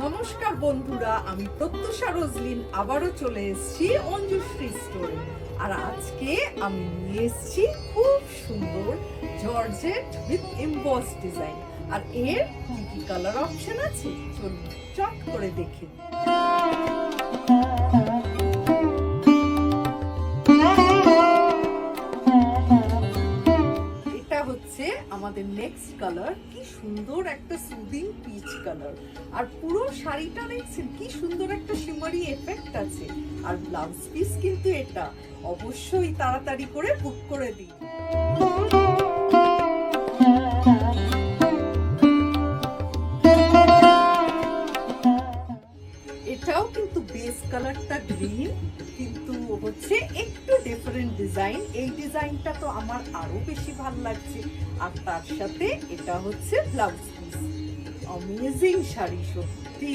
নমস্কার বন্ধুরা, আমি প্রত্যুষা রোজলিন আবারও চলে এসেছি অঞ্জুশ্রী স্টোরে। আর আজকে আমি নিয়ে এসেছি খুব সুন্দর জর্জেট উইথ এমবস ডিজাইন। আর এর কি কি কালার অপশন আছে চলুন চট করে দেখে নিই। আমাদের নেক্সট কালার, কি সুন্দর একটা সুদিং পিচ কালার। আর পুরো শাড়িটা দেখছেন কি সুন্দর একটা শিমারি এফেক্ট আছে। আর ব্লাউজ পিস কিন্তু এটা অবশ্যই তাড়াতাড়ি করে বুক করে দিন। এটাও কিন্তু বেস কালারটা গ্রিন, কিন্তু হচ্ছে একটু ডিফারেন্ট ডিজাইন। এই ডিজাইনটা তো আমার আরো বেশি ভালো লাগছে। আর তার সাথে এটা হচ্ছে ব্লাউজ পিস। অ্যামেজিং শাড়ি সত্যি।